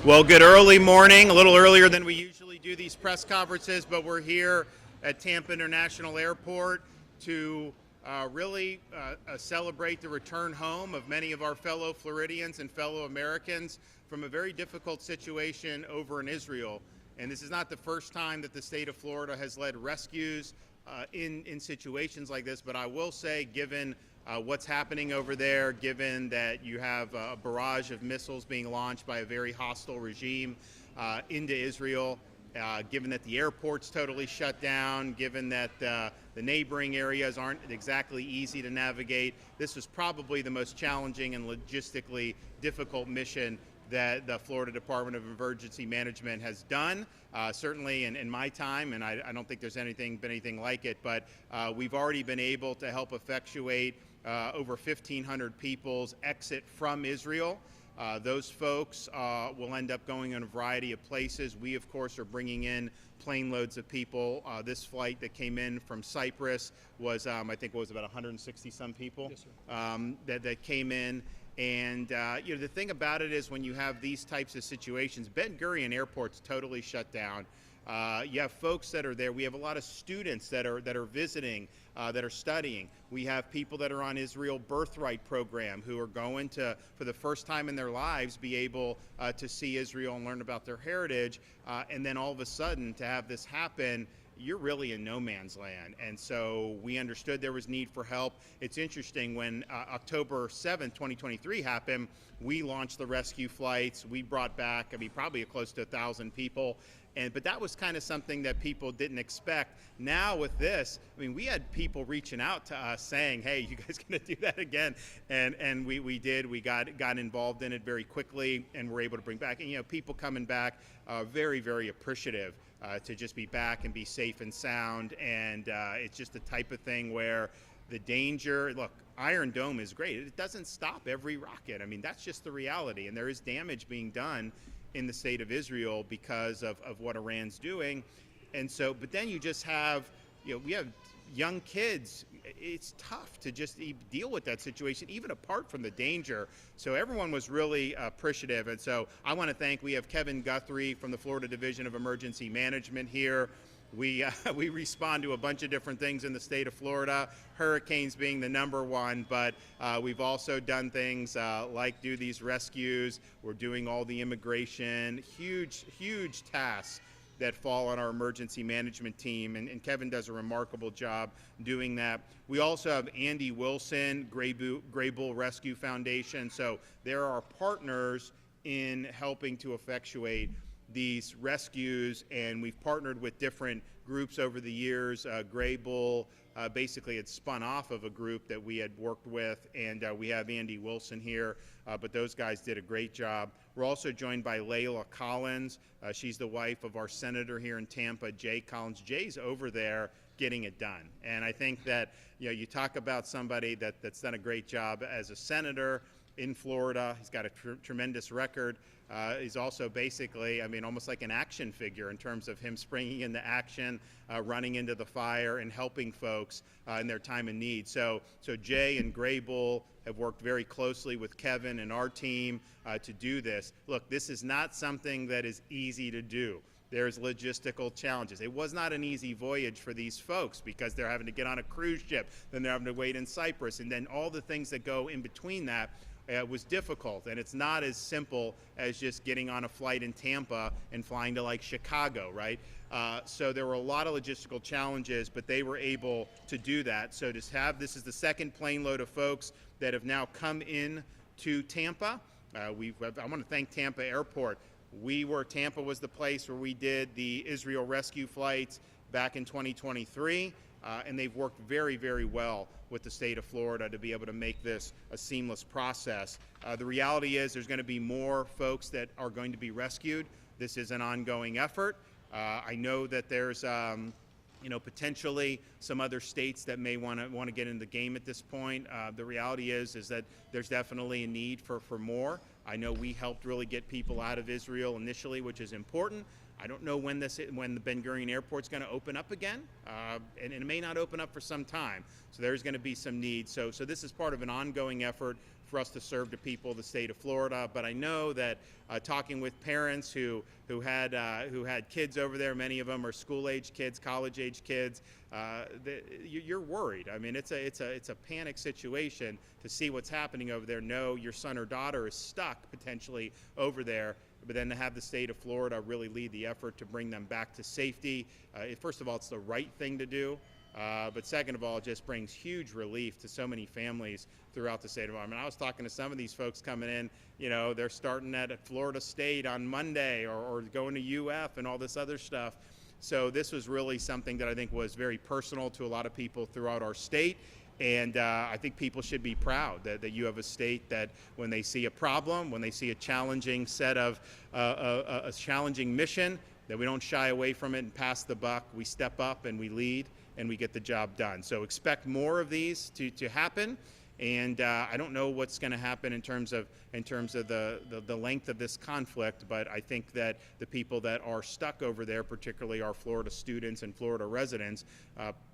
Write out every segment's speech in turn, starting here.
Well, good early morning, a little earlier than we usually do these press conferences, but we're here at Tampa International Airport to really celebrate the return home of many of our fellow Floridians and fellow Americans from a very difficult situation over in Israel. And this is not the first time that the state of Florida has led rescues in situations like this, but I will say, given what's happening over there, given that you have a barrage of missiles being launched by a very hostile regime into Israel, given that the airport's totally shut down, given that the neighboring areas aren't exactly easy to navigate, this was probably the most challenging and logistically difficult mission that the Florida Department of Emergency Management has done, certainly in my time, and I don't think there's been anything like it, but we've already been able to help effectuate over 1,500 people's exit from Israel. Those folks will end up going in a variety of places. We, of course, are bringing in plane loads of people. This flight that came in from Cyprus was, I think, was about 160 some people. Yes, sir. that came in. And the thing about it is, when you have these types of situations, Ben Gurion Airport's totally shut down. You have folks that are there. We have a lot of students that are visiting, that are studying. We have people that are on Israel Birthright program who are going to, for the first time in their lives, be able to see Israel and learn about their heritage. And then all of a sudden, to have this happen, you're really in no man's land. And so we understood there was need for help. It's interesting, when October 7th, 2023 happened, we launched the rescue flights. We brought back, probably close to 1,000 people. But that was kind of something that people didn't expect. Now with this, we had people reaching out to us saying, hey, you guys gonna do that again? And we did. We got involved in it very quickly, and were able to bring back, and people coming back very, very appreciative to just be back and be safe and sound. And it's just the type of thing where the danger, look, Iron Dome is great. It doesn't stop every rocket. That's just the reality. And there is damage being done in the state of Israel because of what Iran's doing. And so, but then you just have, we have young kids. It's tough to just deal with that situation, even apart from the danger. So everyone was really appreciative. And so I want to we have Kevin Guthrie from the Florida Division of Emergency Management here. We respond to a bunch of different things in the state of Florida, hurricanes being the number one, but we've also done things like do these rescues. We're doing all the immigration, huge tasks that fall on our emergency management team, and Kevin does a remarkable job doing that. We also have Andy Wilson, Gray Bull Rescue Foundation, so there are partners in helping to effectuate these rescues, and we've partnered with different groups over the years. Gray Bull basically had spun off of a group that we had worked with, and we have Andy Wilson here, but those guys did a great job. We're also joined by Layla Collins. She's the wife of our senator here in Tampa, Jay Collins. Jay's over there getting it done, and I think that you talk about somebody that's done a great job as a senator in Florida. He's got a tremendous record. He's also basically, almost like an action figure in terms of him springing into action, running into the fire, and helping folks in their time of need. So Jay and Gray Bull have worked very closely with Kevin and our team to do this. Look, this is not something that is easy to do. There's logistical challenges. It was not an easy voyage for these folks because they're having to get on a cruise ship, then they're having to wait in Cyprus, and then all the things that go in between that. Was difficult, and it's not as simple as just getting on a flight in Tampa and flying to Chicago, right? So there were a lot of logistical challenges, but they were able to do that. So this is the second plane load of folks that have now come in to Tampa. I want to thank Tampa Airport. Tampa was the place where we did the Israel rescue flights back in 2023. And they've worked very, very well with the state of Florida to be able to make this a seamless process. The reality is there's going to be more folks that are going to be rescued. This is an ongoing effort. I know that there's potentially some other states that may want to get in the game at this point. The reality is that there's definitely a need for more. I know we helped really get people out of Israel initially, which is important. I don't know when the Ben Gurion Airport's going to open up again, and it may not open up for some time. So there's going to be some need. So this is part of an ongoing effort for us to serve the people of the state of Florida. But I know that talking with parents who had kids over there, many of them are school-age kids, college-age kids, you're worried. I mean, it's a panic situation to see what's happening over there. Know your son or daughter is stuck potentially over there, but then to have the state of Florida really lead the effort to bring them back to safety. First of all, it's the right thing to do. But second of all, it just brings huge relief to so many families throughout the state of Florida. I mean, I was talking to some of these folks coming in, they're starting at Florida State on Monday or going to UF and all this other stuff. So this was really something that I think was very personal to a lot of people throughout our state. And I think people should be proud that you have a state that when they see a problem, when they see a challenging set of a challenging mission, that we don't shy away from it and pass the buck. We step up and we lead and we get the job done. So expect more of these to happen. And I don't know what's going to happen in terms of the length of this conflict, but I think that the people that are stuck over there, particularly our Florida students and Florida residents,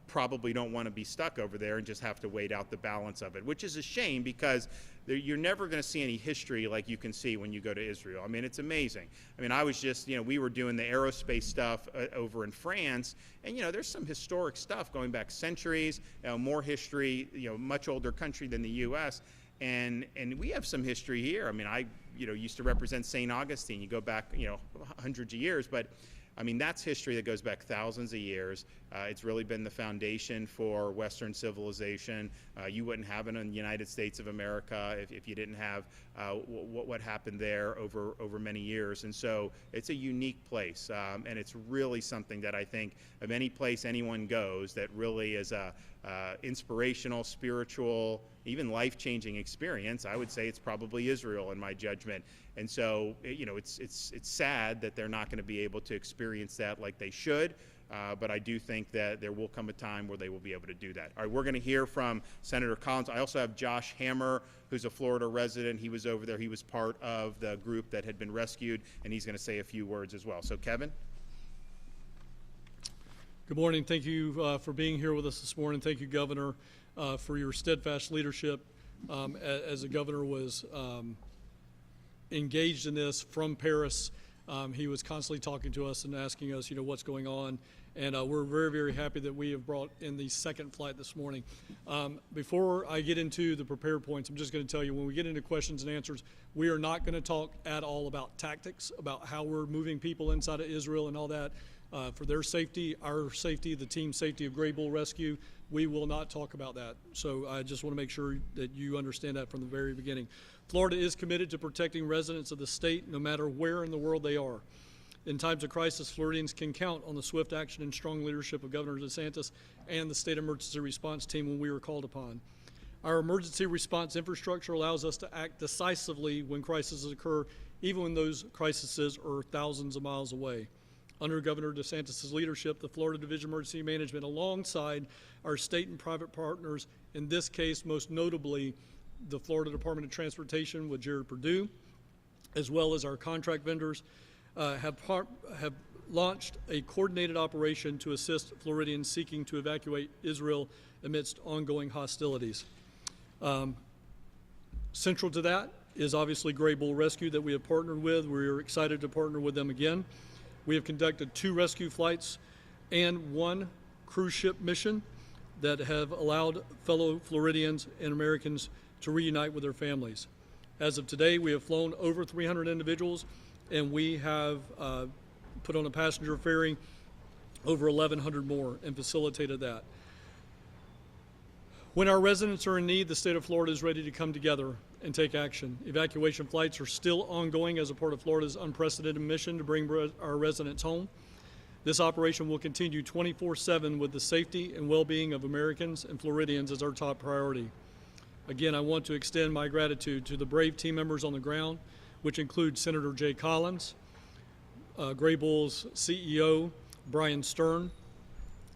probably don't want to be stuck over there and just have to wait out the balance of it, which is a shame because you're never going to see any history like you can see when you go to Israel. I mean, it's amazing. I mean, I was just, we were doing the aerospace stuff over in France, and, there's some historic stuff going back centuries, more history, much older country than the U.S., and we have some history here. I mean, I, used to represent St. Augustine. You go back, hundreds of years, but I mean, that's history that goes back thousands of years. It's really been the foundation for Western civilization. You wouldn't have it in the United States of America if you didn't have what happened there over many years. And so it's a unique place, and it's really something that I think of any place anyone goes that really is a inspirational, spiritual, even life-changing experience. I would say it's probably Israel in my judgment. And so, it's sad that they're not going to be able to experience that like they should. But I do think that there will come a time where they will be able to do that. All right, we're going to hear from Senator Collins. I also have Josh Hammer, who's a Florida resident. He was over there. He was part of the group that had been rescued, and he's going to say a few words as well. So, Kevin? Good morning. Thank you for being here with us this morning. Thank you, Governor, for your steadfast leadership as the governor was engaged in this from Paris. He was constantly talking to us and asking us, what's going on. And we're very, very happy that we have brought in the second flight this morning. Before I get into the prepared points, I'm just going to tell you, when we get into questions and answers, we are not going to talk at all about tactics, about how we're moving people inside of Israel and all that. For their safety, our safety, the team safety of Gray Bull Rescue, we will not talk about that. So I just want to make sure that you understand that from the very beginning. Florida is committed to protecting residents of the state no matter where in the world they are. In times of crisis, Floridians can count on the swift action and strong leadership of Governor DeSantis and the state emergency response team when we are called upon. Our emergency response infrastructure allows us to act decisively when crises occur, even when those crises are thousands of miles away. Under Governor DeSantis' leadership, the Florida Division of Emergency Management, alongside our state and private partners, in this case most notably the Florida Department of Transportation with Jared Perdue, as well as our contract vendors, have launched a coordinated operation to assist Floridians seeking to evacuate Israel amidst ongoing hostilities. Central to that is obviously Gray Bull Rescue that we have partnered with. We are excited to partner with them again. We have conducted 2 rescue flights and 1 cruise ship mission that have allowed fellow Floridians and Americans to reunite with their families. As of today, we have flown over 300 individuals, and we have put on a passenger ferry over 1,100 more and facilitated that. When our residents are in need, the state of Florida is ready to come together and take action. Evacuation flights are still ongoing as a part of Florida's unprecedented mission to bring our residents home. This operation will continue 24/7 with the safety and well-being of Americans and Floridians as our top priority. Again, I want to extend my gratitude to the brave team members on the ground, which include Senator Jay Collins, Gray Bull's CEO, Brian Stern.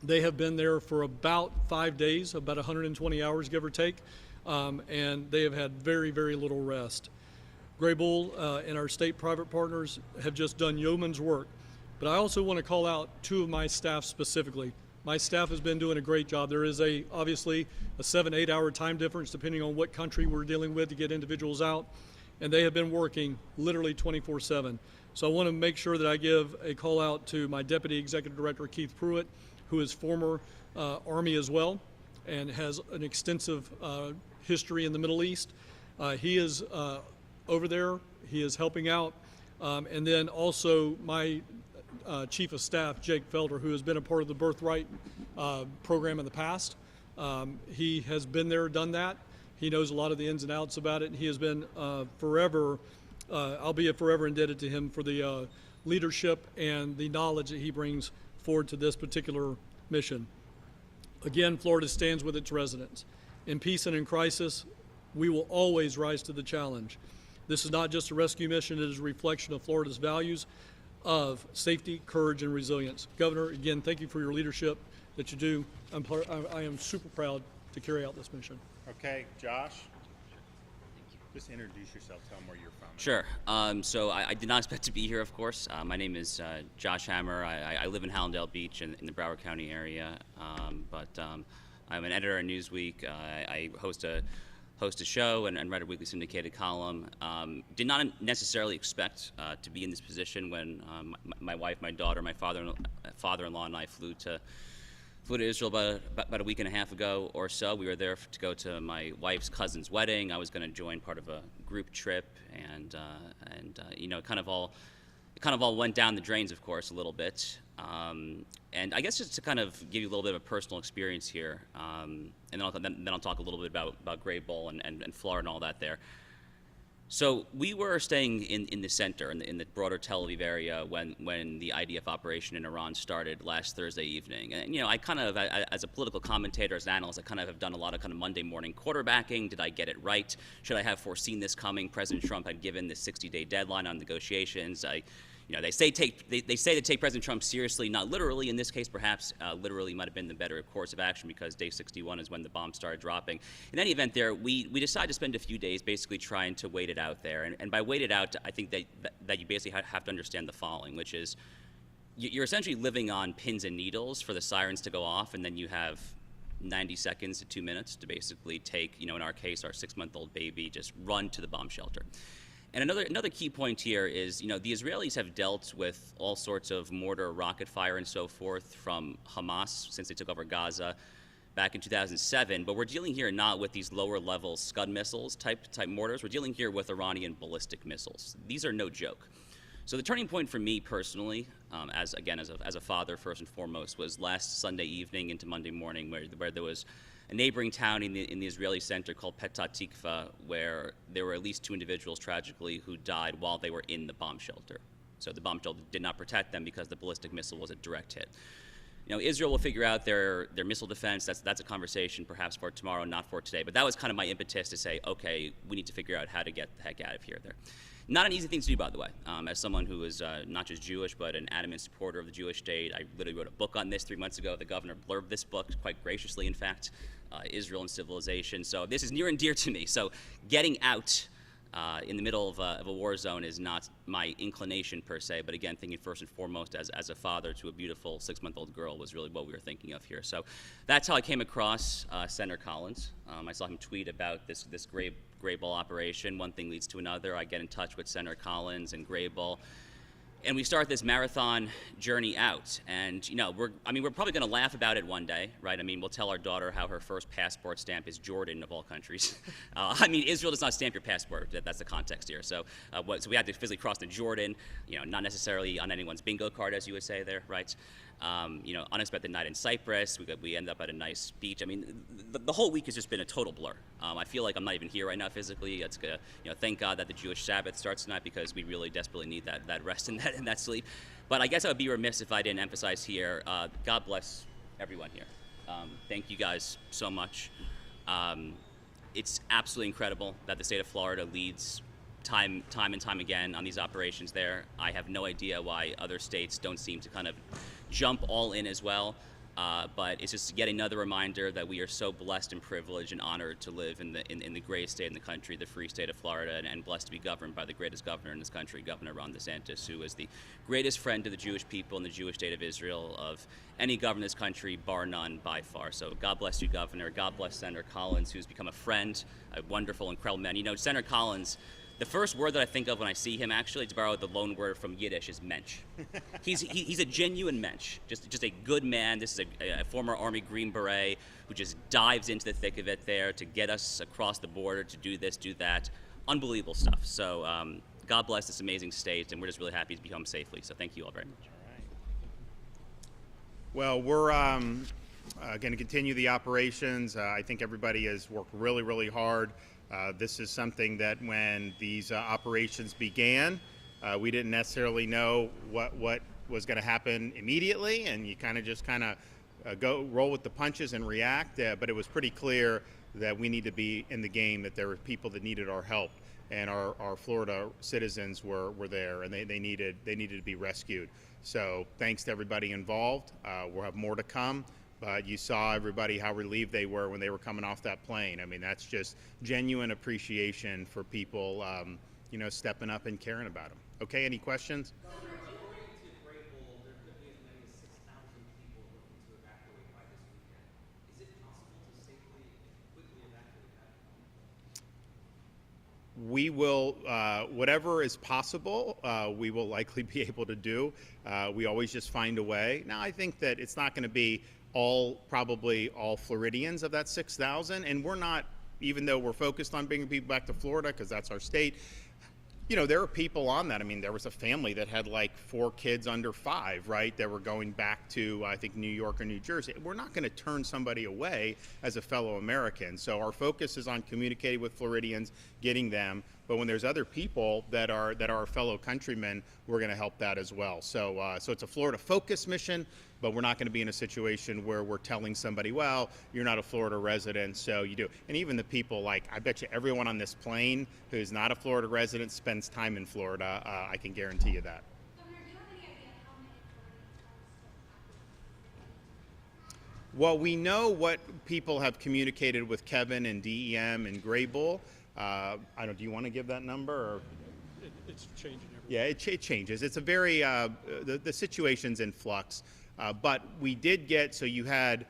They have been there for about 5 days, about 120 hours, give or take, and they have had very, very little rest. Gray Bull and our state private partners have just done yeoman's work, but I also want to call out 2 of my staff specifically, My staff has been doing a great job. There is obviously a 7-8 hour time difference depending on what country we're dealing with to get individuals out, and they have been working literally 24/7. So I want to make sure that I give a call out to my Deputy Executive Director, Keith Pruitt, who is former Army as well and has an extensive history in the Middle East. He is over there. He is helping out. And then also my Chief of Staff, Jake Felder, who has been a part of the Birthright program in the past. He has been there, done that. He knows a lot of the ins and outs about it. And he has been forever, I'll be forever indebted to him for the leadership and the knowledge that he brings forward to this particular mission. Again, Florida stands with its residents. In peace and in crisis, we will always rise to the challenge. This is not just a rescue mission, it is a reflection of Florida's values of safety, courage, and resilience. Governor, again, thank you for your leadership that you do. I am super proud to carry out this mission. Okay, Josh, just introduce yourself, tell them where you're from. Sure. So I did not expect to be here, of course. My name is Josh Hammer. I live in Hallandale Beach in the Broward County area, but I'm an editor at Newsweek. I host a show and write a weekly syndicated column. Did not necessarily expect to be in this position when my wife, my daughter, my father-in-law, and I flew to Israel about a week and a half ago or so. We were there to go to my wife's cousin's wedding. I was going to join part of a group trip, and you know, it kind of all went down the drains, of course, a little bit. And I guess just to kind of give you a little bit of a personal experience here, and then I'll talk a little bit about Grave Bowl and Florida and all that there. So we were staying in the center, in the broader Tel Aviv area when the IDF operation in Iran started last Thursday evening. And, you know, I kind of, as a political commentator, as an analyst, I kind of have done a lot of kind of Monday morning quarterbacking. Did I get it right? Should I have foreseen this coming? President Trump had given the 60-day deadline on negotiations. You know, they say to take President Trump seriously, not literally. In this case, perhaps literally might have been the better course of action because day 61 is when the bombs started dropping. In any event, there we decided to spend a few days basically trying to wait it out there. And by wait it out, I think that you basically have to understand the following, which is you're essentially living on pins and needles for the sirens to go off, and then you have 90 seconds to 2 minutes to basically take, you know, in our case, our 6-month-old baby, just run to the bomb shelter. And another key point here is, you know, the Israelis have dealt with all sorts of mortar, rocket fire, and so forth from Hamas since they took over Gaza back in 2007. But we're dealing here not with these lower-level Scud missiles type mortars. We're dealing here with Iranian ballistic missiles. These are no joke. So the turning point for me personally, as a father first and foremost, was last Sunday evening into Monday morning, where there was a neighboring town in the Israeli center called Petah Tikva, where there were at least 2 individuals tragically who died while they were in the bomb shelter. So the bomb shelter did not protect them because the ballistic missile was a direct hit. You know, Israel will figure out their missile defense. That's a conversation perhaps for tomorrow, not for today. But that was kind of my impetus to say, okay, we need to figure out how to get the heck out of here there. Not an easy thing to do, by the way. As someone who is not just Jewish, but an adamant supporter of the Jewish state, I literally wrote a book on this 3 months ago. The governor blurbed this book quite graciously, in fact, Israel and Civilization. So this is near and dear to me. So getting out in the middle of a war zone is not my inclination per se, but again, thinking first and foremost as a father to a beautiful 6-month-old girl was really what we were thinking of here. So that's how I came across Senator Collins. I saw him tweet about this Grave Bowl operation. One thing leads to another. I get in touch with Senator Collins and Grave Bowl, and we start this marathon journey out. And, you know, we're probably going to laugh about it one day, right? I mean, we'll tell our daughter how her first passport stamp is Jordan, of all countries. I mean, Israel does not stamp your passport. That's the context here. So so we had to physically cross the Jordan, you know, not necessarily on anyone's bingo card, as you would say there, right? You know, unexpected night in Cyprus. We end up at a nice beach. I mean, the whole week has just been a total blur. I feel like I'm not even here right now physically. It's you know, thank God that the Jewish Sabbath starts tonight because we really desperately need that rest and that sleep. But I guess I would be remiss if I didn't emphasize here. God bless everyone here. Thank you guys so much. It's absolutely incredible that the state of Florida leads time and time again on these operations there. I have no idea why other states don't seem to kind of jump all in as well. But it's just yet another reminder that we are so blessed and privileged and honored to live in the greatest state in the country, the free state of Florida, and blessed to be governed by the greatest governor in this country, Governor Ron DeSantis, who is the greatest friend to the Jewish people and the Jewish state of Israel of any governor in this country, bar none, by far. So God bless you, Governor. God bless Senator Collins, who's become a friend, a wonderful, incredible man. You know, Senator Collins, the first word that I think of when I see him, actually, to borrow the loan word from Yiddish, is mensch. He's a genuine mensch, just a good man. This is a former Army Green Beret who just dives into the thick of it there to get us across the border, to do this, do that. Unbelievable stuff. So God bless this amazing state, and we're just really happy to be home safely. So thank you all very much. Well, we're going to continue the operations. I think everybody has worked really, really hard. This is something that when these operations began, we didn't necessarily know what was going to happen immediately, and you kind of go roll with the punches and react. But it was pretty clear that we need to be in the game, that there were people that needed our help, and our Florida citizens were there, and they needed to be rescued. So thanks to everybody involved. We'll have more to come. But you saw everybody how relieved they were when they were coming off that plane. I mean, that's just genuine appreciation for people, stepping up and caring about them. Okay, any questions? According to Grable, there could be as many as 6,000 people looking to evacuate by this weekend. Is it possible to safely and quickly evacuate that? We will, whatever is possible, we will likely be able to do. We always just find a way. Now, I think that it's not going to be probably all Floridians of that 6,000, and we're not, even though we're focused on bringing people back to Florida because that's our state, there are people on that. I mean, there was a family that had like 4 kids under 5, right, that were going back to, I think, New York or New Jersey. We're not going to turn somebody away as a fellow American. So our focus is on communicating with Floridians, getting them. But when there's other people that are our fellow countrymen, we're going to help that as well. So it's a Florida focus mission, but we're not going to be in a situation where we're telling somebody, well, you're not a Florida resident, so you do. And even the people, I bet you everyone on this plane who's not a Florida resident spends time in Florida. I can guarantee you that. Governor, do you have any idea how many Floridians are still? Well, we know what people have communicated with Kevin and DEM and Grable. Do you want to give that number? Or? It's changing every Yeah, it changes. It's a very, the situation's in flux. But we did get, so you had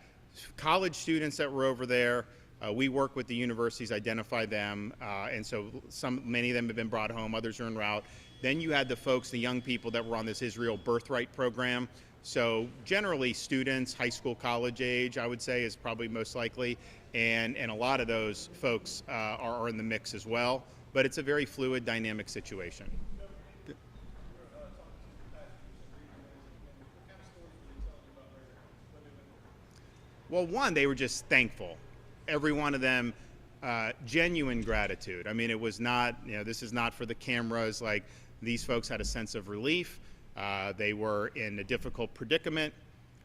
college students that were over there. We work with the universities, identify them, and so many of them have been brought home, others are en route. Then you had the folks, the young people that were on this Israel Birthright program. So generally students, high school, college age, I would say, is probably most likely, and a lot of those folks are in the mix as well. But it's a very fluid, dynamic situation. Well, one, they were just thankful. Every one of them, genuine gratitude. I mean, it was not, this is not for the cameras. Like, these folks had a sense of relief. They were in a difficult predicament,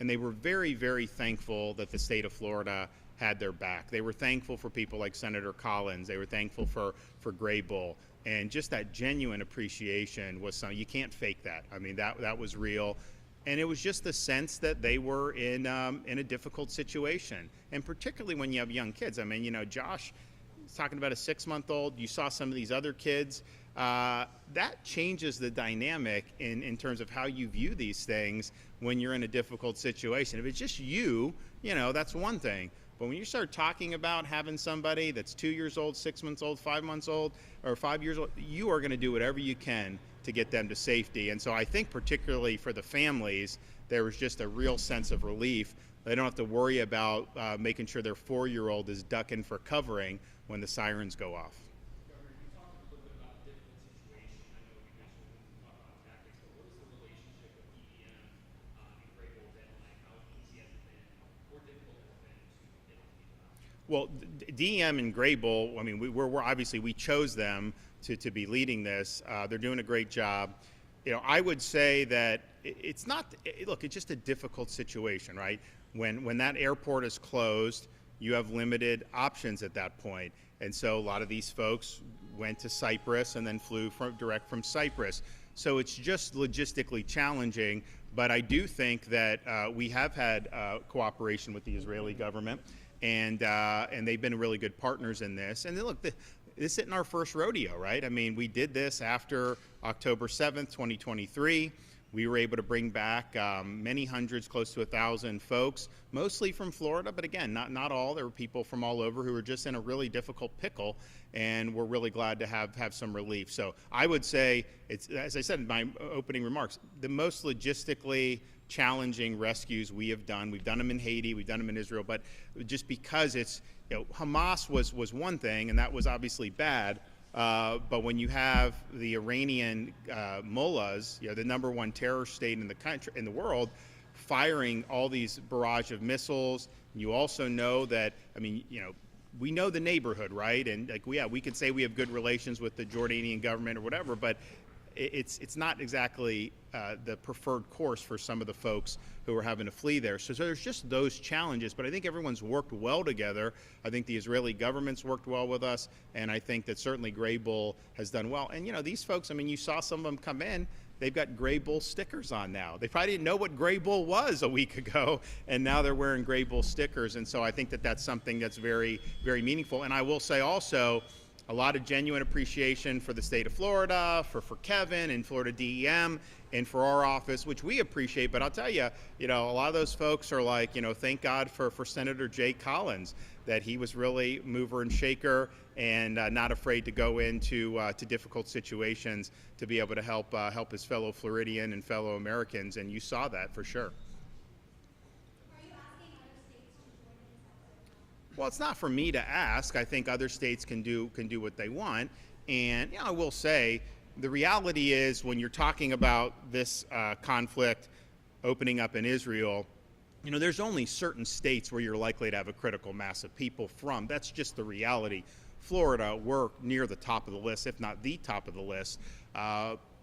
and they were very, very thankful that the state of Florida had their back. They were thankful for people like Senator Collins. They were thankful for Grable. And just that genuine appreciation was something, you can't fake that. I mean, that was real. And it was just the sense that they were in a difficult situation. And particularly when you have young kids. I mean, Josh is talking about a 6-month-old. You saw some of these other kids. That changes the dynamic in terms of how you view these things when you're in a difficult situation. If it's just you, that's one thing. But when you start talking about having somebody that's 2 years old, 6 months old, 5 months old, or 5 years old, you are going to do whatever you can to get them to safety. And so I think particularly for the families, there was just a real sense of relief. They don't have to worry about making sure their 4-year-old is ducking for covering when the sirens go off. Governor, you talked a little bit about a difficult situation. I know you mentioned when you talk about tactics, but what is the relationship with DEM and Grable been like? How easy has it been? How more difficult has it been to get these people out? Well, DEM and Grable, I mean, we're obviously, we chose them to be leading this. They're doing a great job. I would say that it's not, look, it's just a difficult situation, right? When that airport is closed, you have limited options at that point. And so a lot of these folks went to Cyprus and then flew direct from Cyprus. So it's just logistically challenging. But I do think that we have had cooperation with the Israeli government, and they've been really good partners in this. And then look, this isn't our first rodeo, right? I mean, we did this after October 7th, 2023. We were able to bring back many hundreds, close to 1,000 folks, mostly from Florida, but again, not all. There were people from all over who were just in a really difficult pickle, and we're really glad to have some relief. So I would say, it's, as I said in my opening remarks, the most logistically challenging rescues we have done. We've done them in Haiti, we've done them in Israel, but just because it's, Hamas was one thing, and that was obviously bad. But when you have the Iranian mullahs, the number one terror state in the country, in the world, firing all these barrage of missiles, you also know that, we know the neighborhood, right? And we could say we have good relations with the Jordanian government or whatever, but it's not exactly the preferred course for some of the folks who are having to flee there. So there's just those challenges, but I think everyone's worked well together. I think the Israeli government's worked well with us, and I think that certainly Gray Bull has done well. And these folks, you saw some of them come in, they've got Gray Bull stickers on now. They probably didn't know what Gray Bull was a week ago, and now they're wearing Gray Bull stickers. And so I think that that's something that's very, very meaningful. And I will say also, a lot of genuine appreciation for the state of Florida, for Kevin and Florida DEM, and for our office, which we appreciate. But I'll tell you, a lot of those folks are like, thank God for Senator Jay Collins, that he was really mover and shaker and not afraid to go into to difficult situations to be able to help his fellow Floridian and fellow Americans. And you saw that for sure. Well, it's not for me to ask. I think other states can do what they want. And I will say, the reality is when you're talking about this conflict opening up in Israel, there's only certain states where you're likely to have a critical mass of people from. That's just the reality. Florida, we're near the top of the list, if not the top of the list,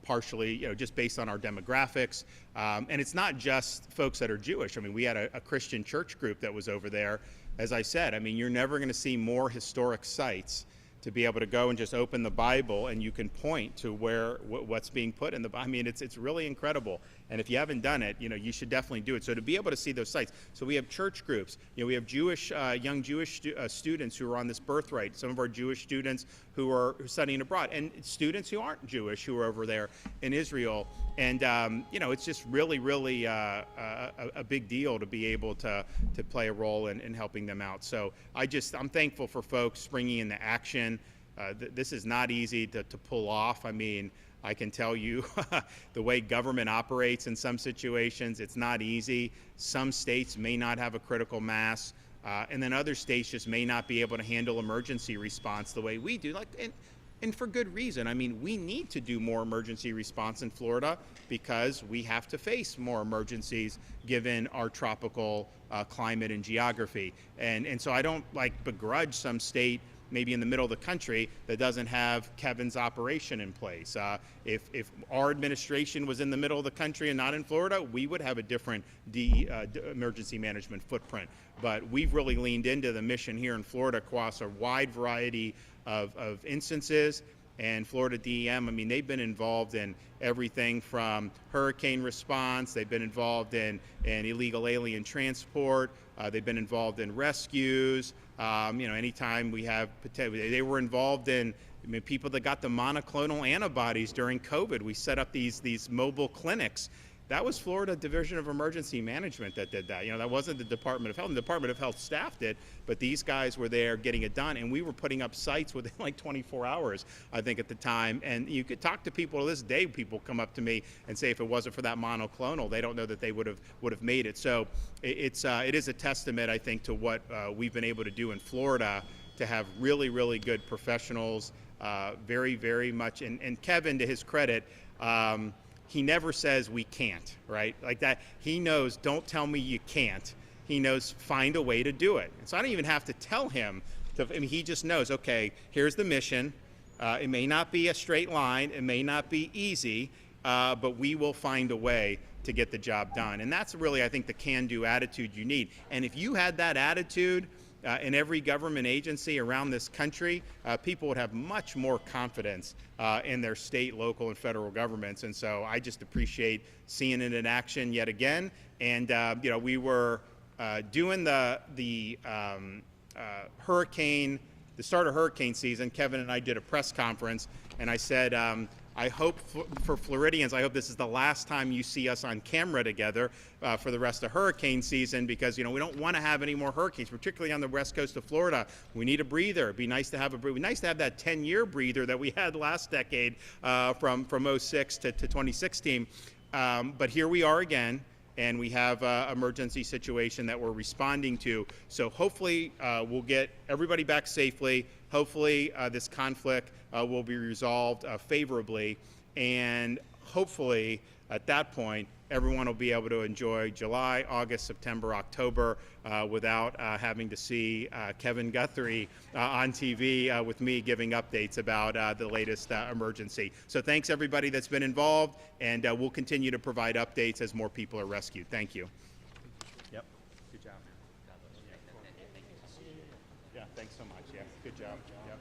partially, just based on our demographics. And it's not just folks that are Jewish. We had a Christian church group that was over there. As I said, you're never going to see more historic sites to be able to go and just open the Bible and you can point to what's being put in the Bible. It's really incredible. And if you haven't done it, you should definitely do it. So to be able to see those sites. So we have church groups. We have young Jewish students who are on this birthright. Some of our Jewish students who are studying abroad, and students who aren't Jewish who are over there in Israel. And it's just really, really a big deal to be able to play a role in helping them out. So I'm thankful for folks springing into action. This is not easy to pull off. I can tell you the way government operates in some situations, it's not easy. Some states may not have a critical mass, and then other states just may not be able to handle emergency response the way we do. And for good reason. We need to do more emergency response in Florida because we have to face more emergencies given our tropical climate and geography. And so I don't begrudge some state maybe in the middle of the country that doesn't have Kevin's operation in place. If our administration was in the middle of the country and not in Florida, we would have a different emergency management footprint. But we've really leaned into the mission here in Florida across a wide variety of instances. And Florida DEM, they've been involved in everything from hurricane response, they've been involved in illegal alien transport, they've been involved in rescues. Anytime we have, they were involved in people that got the monoclonal antibodies during COVID. We set up these mobile clinics. That was Florida Division of Emergency Management that did that. That wasn't the Department of Health. The Department of Health staffed it, but these guys were there getting it done, and we were putting up sites within 24 hours, I think, at the time. And you could talk to people to this day. People come up to me and say if it wasn't for that monoclonal, they don't know that they would have made it. So it is a testament, I think, to what we've been able to do in Florida to have really, really good professionals, very, very much. And Kevin, to his credit, he never says we can't, right? Like that. He knows, don't tell me you can't. He knows, find a way to do it. And so I don't even have to tell him. He just knows, okay, here's the mission. It may not be a straight line. It may not be easy, but we will find a way to get the job done. And that's really, I think, the can-do attitude you need. And if you had that attitude, in every government agency around this country, people would have much more confidence in their state, local, and federal governments. And so I just appreciate seeing it in action yet again. And we were doing the start of hurricane season. Kevin and I did a press conference, and I said, I hope for Floridians, I hope this is the last time you see us on camera together for the rest of hurricane season, because we don't want to have any more hurricanes, particularly on the west coast of Florida. We need a breather. It'd be nice to have that 10-year breather that we had last decade from 06 to 2016. But here we are again. And we have an emergency situation that we're responding to. So hopefully we'll get everybody back safely. Hopefully this conflict will be resolved favorably. And hopefully at that point, everyone will be able to enjoy July, August, September, October without having to see Kevin Guthrie on TV with me giving updates about the latest emergency. So thanks everybody that's been involved, and we'll continue to provide updates as more people are rescued. Thank you. Yep. Good job. Yeah, thanks so much. Yeah, good job. Yep.